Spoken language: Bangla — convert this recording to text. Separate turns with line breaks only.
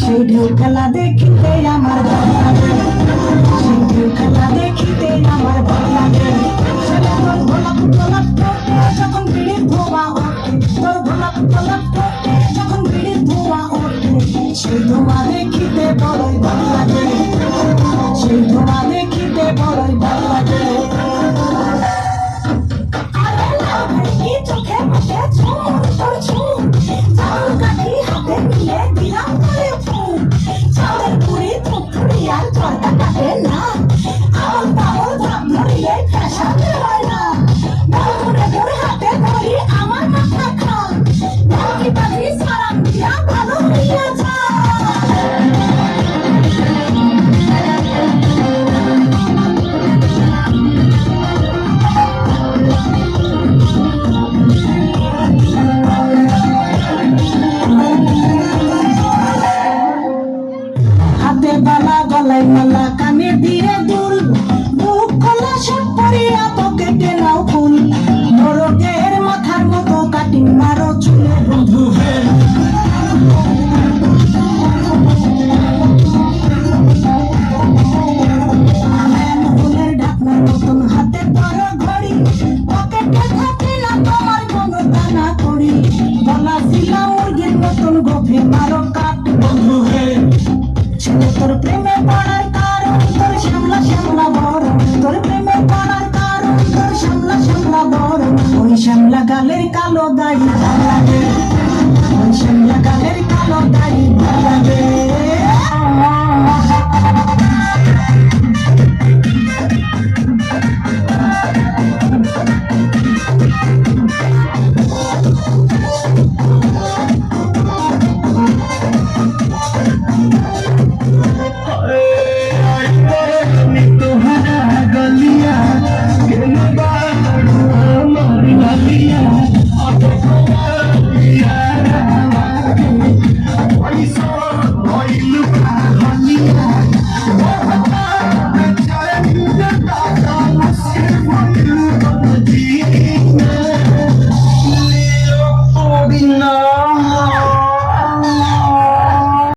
সেই ঢেউ খেলা দেখিতে আমার ভালো লাগে, সেই ঢেউ খেলা দেখিতে আমার ভালো লাগে। সেটা তোর গোলাপ গোলাপ ঠোঁটে যখন বিড়ির ধোঁয়া ওঠে, তোর গোলাপ গোলাপ ঠোঁটে যখন বিড়ির ধোঁয়া ওঠে, সেই ধোঁয়া দেখিতে বড়ই ভালো লাগে, সেই ধোঁয়া দেখিতে বড়ই ভালো লাগে। চোখে মুখে ঝুম তোর ঝুম, চাউল কাঠি হাতে নিয়ে দিলাম করে ফুল, চাউলের পুরি থুড়ি আর জলটা কাটে না, আউল তাউল ধাপ ধরিলে ফ্যাশন হয় না, বলমুড়ে মোর হাতে ধরি আমার মাথা খান, বাকি বাকি সারা দিয়া ভালো হইয়া যায়। হাতে বালা গলায় মালা কানে দিয়ে দুল, বুক খোলা সব পরিয়া পকেটে নাও ফুল, মোরগের মাথার মতো কাটিং মারো চুলে বন্ধু হে। ফুলের ঢাকনার মতন হাতে ধরো ঘড়ি, পকেটে থাকে না তোমার কোনো দানা কড়ি, গলা ছিলা মুরগির মতন গোফে মারো কাট বন্ধু হে। ছেলে তোর প্রেমে পড়ার কারণ তোর শ্যামলা শ্যামলা বড়, তোর প্রেমে পড়ার কারণ তোর শ্যামলা শ্যামলা বড়, ওই শ্যামলা গালের কালো দাড়ি ভালো লাগে।